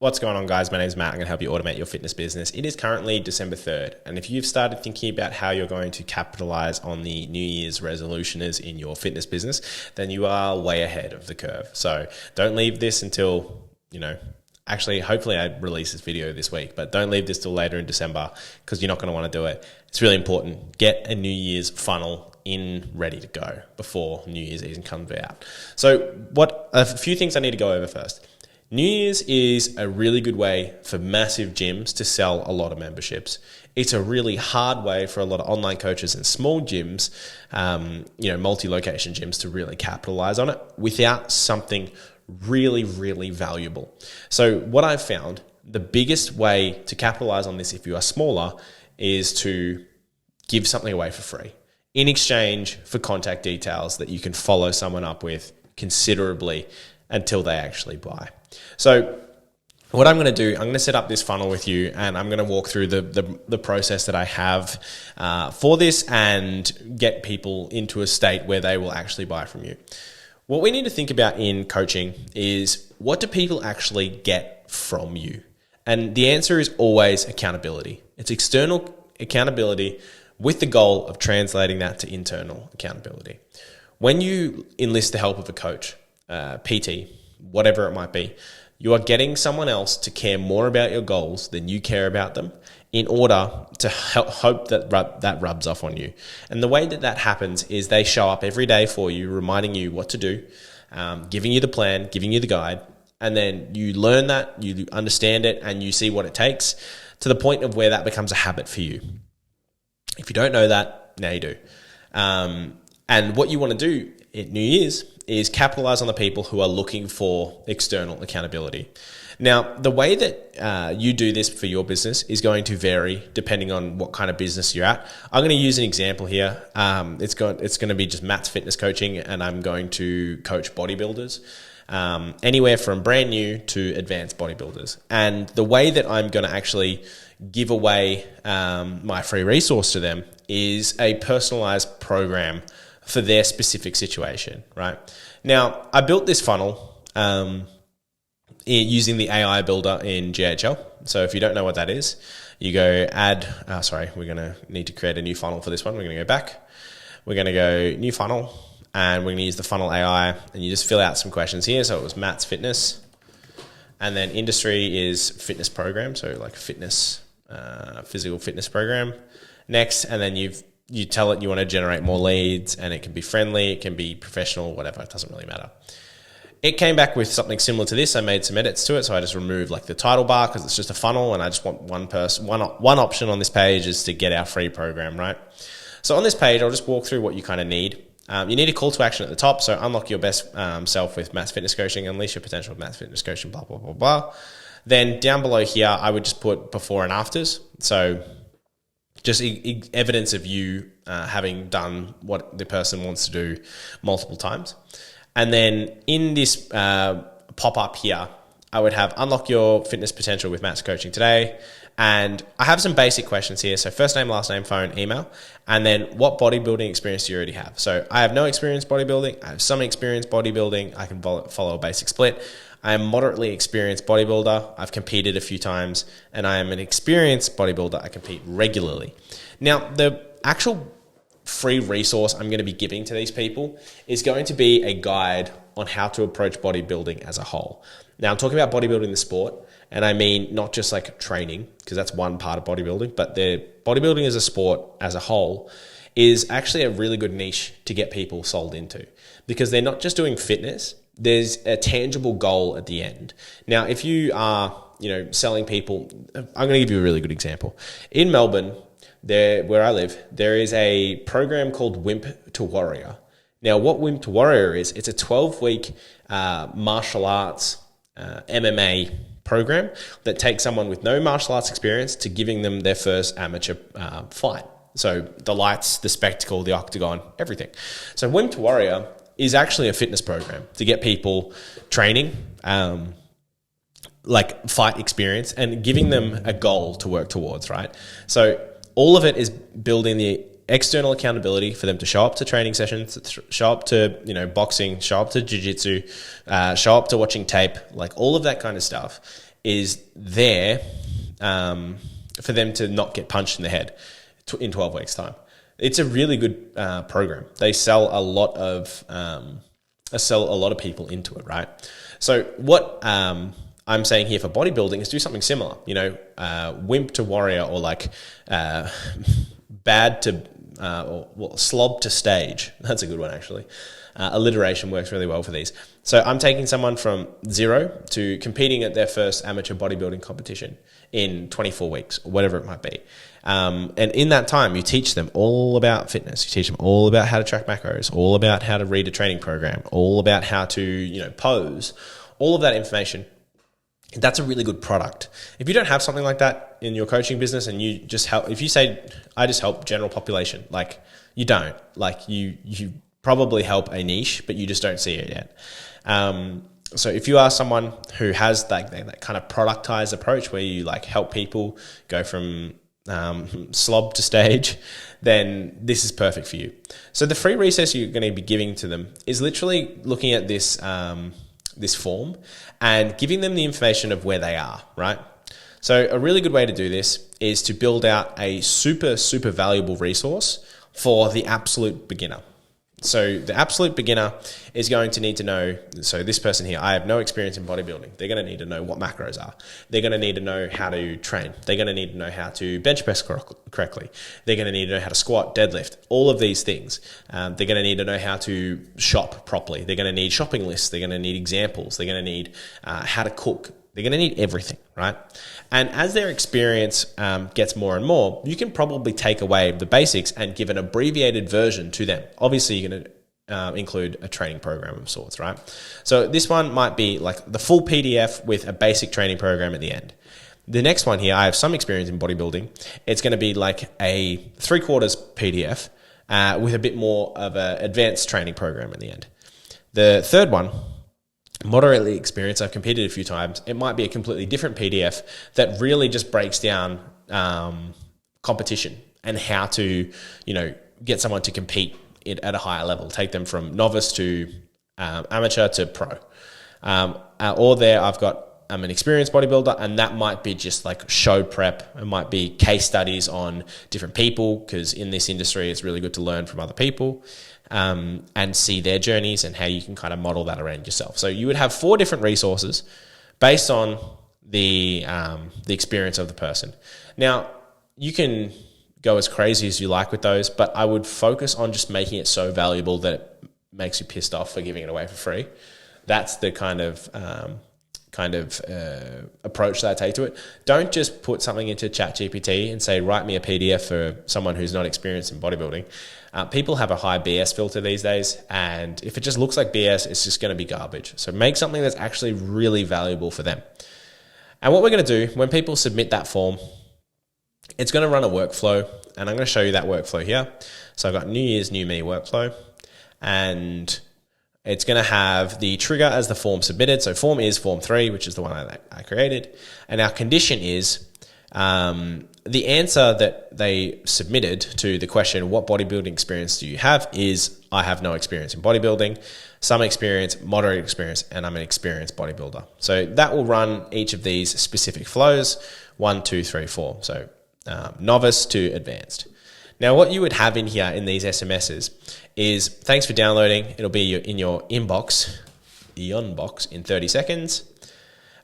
What's going on, guys? My name is Matt. I'm going to help you automate your fitness business. It is currently December 3rd. And if you've started thinking about how you're going to capitalize on the New Year's resolutions in your fitness business, then you are way ahead of the curve. So don't leave this until, actually, hopefully I release this video this week, but don't leave this till later in December because you're not going to want to do it. It's really important. Get a New Year's funnel in ready to go before New Year's even comes out. So a few things I need to go over first. New Year's is a really good way for massive gyms to sell a lot of memberships. It's a really hard way for a lot of online coaches and small gyms, multi-location gyms to really capitalize on it without something really, really valuable. So what I've found, the biggest way to capitalize on this if you are smaller is to give something away for free in exchange for contact details that you can follow someone up with considerably until they actually buy. So what I'm going to do, I'm going to set up this funnel with you and I'm going to walk through the process that I have for this and get people into a state where they will actually buy from you. What we need to think about in coaching is, what do people actually get from you? And the answer is always accountability. It's external accountability with the goal of translating that to internal accountability. When you enlist the help of a coach, PT, whatever it might be, you are getting someone else to care more about your goals than you care about them in order to hope that rubs off on you. And the way that happens is they show up every day for you, reminding you what to do, giving you the plan, giving you the guide, and then you learn that, you understand it, and you see what it takes to the point of where that becomes a habit for you. If you don't know that, now you do. And what you want to do at New Year's is capitalize on the people who are looking for external accountability. Now, the way that you do this for your business is going to vary depending on what kind of business you're at. I'm going to use an example here. It's going to be just Matt's Fitness Coaching, and I'm going to coach bodybuilders, anywhere from brand new to advanced bodybuilders. And the way that I'm going to actually give away my free resource to them is a personalized program for their specific situation, right? Now, I built this funnel using the AI builder in GHL. So if you don't know what that is, you go we're going to need to create a new funnel for this one. We're going to go back. We're going to go new funnel, and we're going to use the funnel AI, and you just fill out some questions here. So it was Matt's Fitness, and then industry is fitness program. So like fitness, physical fitness program. Next, and then you tell it you want to generate more leads, and it can be friendly, it can be professional, whatever, it doesn't really matter. It came back with something similar to this. I made some edits to it, so I just removed like the title bar because it's just a funnel, and I just want one option on this page is to get our free program, right? So on this page, I'll just walk through what you kind of need. You need a call to action at the top, so unlock your best self with Matt's Fitness Coaching, unleash your potential with Matt's Fitness Coaching, blah, blah, blah, blah. Then down below here, I would just put before and afters. So just evidence of you having done what the person wants to do multiple times. And then in this pop-up here, I would have unlock your fitness potential with Matt's Coaching today. And I have some basic questions here. So first name, last name, phone, email. And then what bodybuilding experience do you already have? So I have no experience bodybuilding. I have some experience bodybuilding. I can follow a basic split. I am moderately experienced bodybuilder. I've competed a few times, and I am an experienced bodybuilder. I compete regularly. Now, the actual free resource I'm going to be giving to these people is going to be a guide on how to approach bodybuilding as a whole. Now, I'm talking about bodybuilding the sport, and I mean not just like training, because that's one part of bodybuilding, but the bodybuilding as a sport as a whole is actually a really good niche to get people sold into, because they're not just doing fitness. There's a tangible goal at the end. Now, if you are, selling people, I'm going to give you a really good example. In Melbourne, where I live, there is a program called Wimp to Warrior. Now, what Wimp to Warrior is, it's a 12-week martial arts MMA program that takes someone with no martial arts experience to giving them their first amateur fight. So the lights, the spectacle, the octagon, everything. So Wimp to Warrior is actually a fitness program to get people training, like fight experience, and giving them a goal to work towards, right? So all of it is building the external accountability for them to show up to training sessions, show up to, boxing, show up to jiu-jitsu, show up to watching tape, like all of that kind of stuff is there for them to not get punched in the head in 12 weeks' time. It's a really good program. They sell a lot of people into it, right? So what I'm saying here for bodybuilding is do something similar. Wimp to warrior, or like bad to slob to stage. That's a good one, actually. Alliteration works really well for these. So I'm taking someone from 0 to competing at their first amateur bodybuilding competition in 24 weeks, or whatever it might be. And in that time, you teach them all about fitness. You teach them all about how to track macros, all about how to read a training program, all about how to, pose, all of that information. That's a really good product. If you don't have something like that in your coaching business, and you just help, if you say, I just help general population, like you don't, like you probably help a niche, but you just don't see it yet. So if you are someone who has that kind of productized approach where you like help people go from slob to stage, then this is perfect for you. So the free resource you're going to be giving to them is literally looking at this form and giving them the information of where they are, right? So a really good way to do this is to build out a super, super valuable resource for the absolute beginner. So the absolute beginner is going to need to know, so this person here, I have no experience in bodybuilding. They're going to need to know what macros are. They're going to need to know how to train. They're going to need to know how to bench press correctly. They're going to need to know how to squat, deadlift, all of these things. They're going to need to know how to shop properly. They're going to need shopping lists. They're going to need examples. They're going to need how to cook. They're going to need everything, right? And as their experience gets more and more, you can probably take away the basics and give an abbreviated version to them. Obviously, you're going to include a training program of sorts, right? So this one might be like the full PDF with a basic training program at the end. The next one here, I have some experience in bodybuilding. It's going to be like a 3/4 PDF with a bit more of an advanced training program at the end. The third one, moderately experienced, I've competed a few times. It might be a completely different PDF that really just breaks down competition and how to, get someone to compete at a higher level, take them from novice to amateur to pro. Or there I've got I'm an experienced bodybuilder, and that might be just like show prep. It might be case studies on different people, because in this industry, it's really good to learn from other people and see their journeys and how you can kind of model that around yourself. So you would have 4 different resources based on the experience of the person. Now, you can go as crazy as you like with those, but I would focus on just making it so valuable that it makes you pissed off for giving it away for free. That's the kind of approach that I take to it. Don't just put something into ChatGPT and say, write me a PDF for someone who's not experienced in bodybuilding. People have a high BS filter these days, and if it just looks like BS, it's just going to be garbage. So make something that's actually really valuable for them. And what we're going to do when people submit that form, it's going to run a workflow, and I'm going to show you that workflow here. So I've got New Year's, New Me workflow, and it's going to have the trigger as the form submitted. So form is form 3, which is the one I created. And our condition is the answer that they submitted to the question, what bodybuilding experience do you have, is I have no experience in bodybuilding, some experience, moderate experience, and I'm an experienced bodybuilder. So that will run each of these specific flows, 1, 2, 3, 4. So novice to advanced. Now, what you would have in here in these SMSs is, thanks for downloading. It'll be in your inbox in 30 seconds.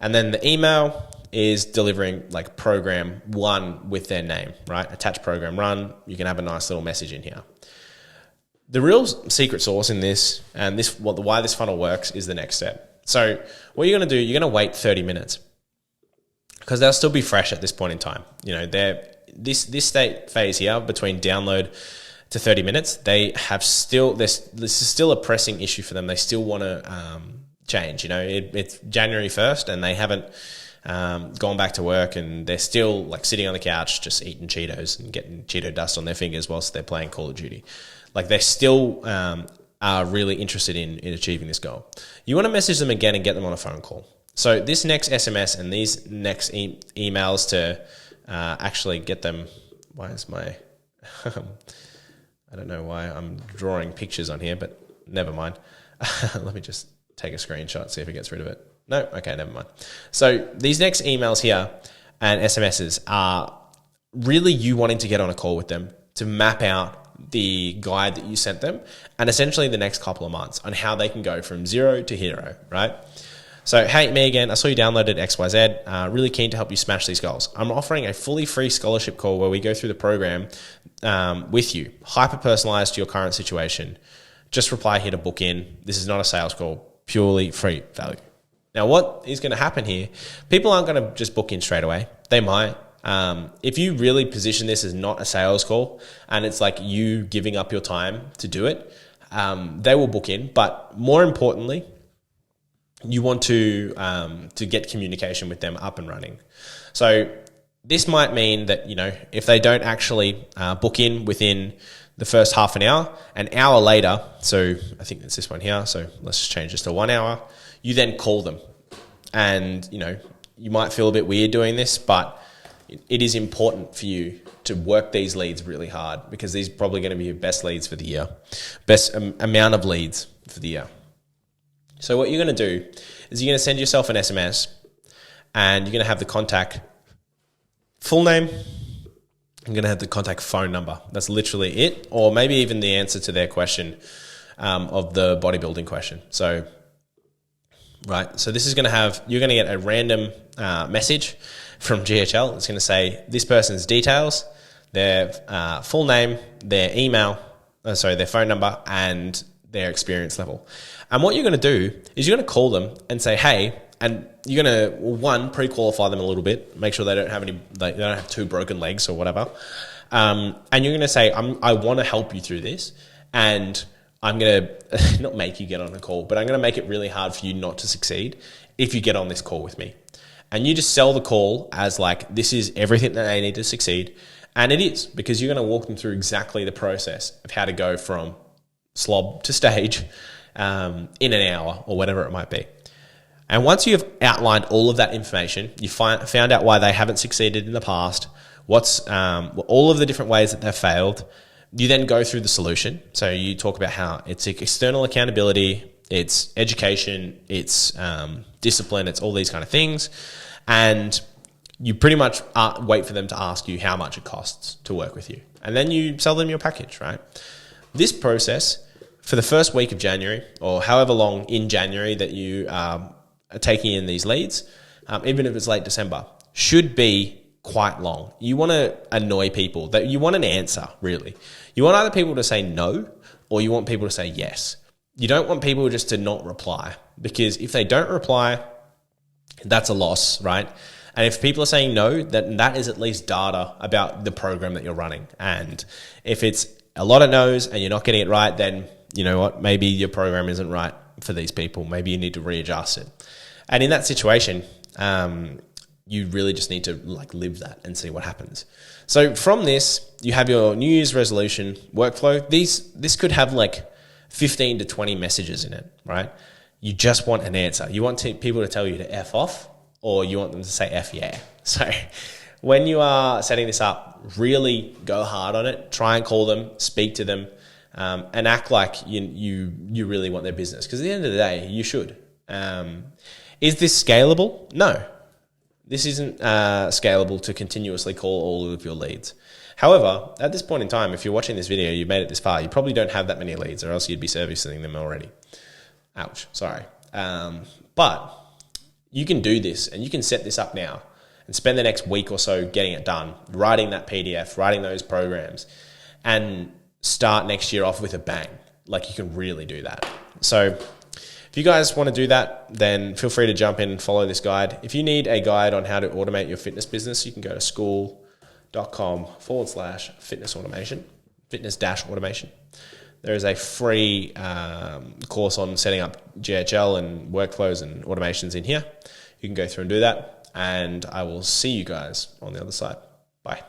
And then the email is delivering like program 1 with their name, right? Attach program run. You can have a nice little message in here. The real secret sauce in this, and why this funnel works, is the next step. So what you're going to do, you're going to wait 30 minutes because they'll still be fresh at this point in time. This state phase here between download to 30 minutes, this is still a pressing issue for them. They still want to change. It's January 1st and they haven't gone back to work, and they're still like sitting on the couch just eating Cheetos and getting Cheeto dust on their fingers whilst they're playing Call of Duty. Like, they still are really interested in achieving this goal. You want to message them again and get them on a phone call. So this next SMS and these next emails to actually get them. Why is my I don't know why I'm drawing pictures on here, but never mind. Let me just take a screenshot, see if it gets rid of it. No? Okay, never mind. So these next emails here and SMSs are really you wanting to get on a call with them to map out the guide that you sent them and essentially the next couple of months on how they can go from 0 to hero, right? So, hey, me again, I saw you downloaded XYZ, really keen to help you smash these goals. I'm offering a fully free scholarship call where we go through the program with you, hyper-personalized to your current situation. Just reply here to book in. This is not a sales call, purely free value. Now, what is going to happen here, people aren't going to just book in straight away. They might. If you really position this as not a sales call and it's like you giving up your time to do it, they will book in. But more importantly, you want to get communication with them up and running. So this might mean that, if they don't actually book in within the first half an hour later, so I think it's this one here, so let's just change this to 1 hour, you then call them. And, you might feel a bit weird doing this, but it is important for you to work these leads really hard because these are probably going to be your best leads for the year, best amount of leads for the year. So what you're going to do is you're going to send yourself an SMS and you're going to have the contact full name. I'm going to have the contact phone number. That's literally it, or maybe even the answer to their question of the bodybuilding question. So, right. So this is going to have, you're going to get a random message from GHL. It's going to say this person's details, their full name, their email, their phone number, and their experience level. And what you're going to do is you're going to call them and say, hey, and you're going to, one, pre-qualify them a little bit, make sure they don't have 2 broken legs or whatever. And you're going to say, I want to help you through this. And I'm going to not make you get on a call, but I'm going to make it really hard for you not to succeed if you get on this call with me. And you just sell the call as like, this is everything that they need to succeed. And it is, because you're going to walk them through exactly the process of how to go from slob to stage in an hour or whatever it might be. And once you've outlined all of that information, you found out why they haven't succeeded in the past, what's all of the different ways that they've failed, you then go through the solution. So you talk about how it's external accountability, it's education, it's discipline, it's all these kind of things. And you pretty much wait for them to ask you how much it costs to work with you. And then you sell them your package, right? This process for the first week of January, or however long in January that you are taking in these leads, even if it's late December, should be quite long. You want to annoy people. That you want an answer, really. You want either people to say no, or you want people to say yes. You don't want people just to not reply, because if they don't reply, that's a loss, right? And if people are saying no, then that is at least data about the program that you're running. And if it's a lot of no's and you're not getting it right, then you know what? Maybe your program isn't right for these people. Maybe you need to readjust it. And in that situation, you really just need to live that and see what happens. So from this, you have your New Year's resolution workflow. This could have 15 to 20 messages in it, right? You just want an answer. You want people to tell you to F off, or you want them to say F yeah. So when you are setting this up, really go hard on it. Try and call them, speak to them, and act like you really want their business. Because at the end of the day, you should. Is this scalable? No. This isn't scalable to continuously call all of your leads. However, at this point in time, if you're watching this video, you've made it this far, you probably don't have that many leads, or else you'd be servicing them already. Ouch, sorry. But you can do this, and you can set this up now and spend the next week or so getting it done, writing that PDF, writing those programs, and start next year off with a bang. You can really do that. So if you guys want to do that, then feel free to jump in and follow this guide. If you need a guide on how to automate your fitness business, you can go to school.com/fitness automation, fitness-automation. There is a free course on setting up GHL and workflows and automations in here. You can go through and do that, and I will see you guys on the other side. Bye.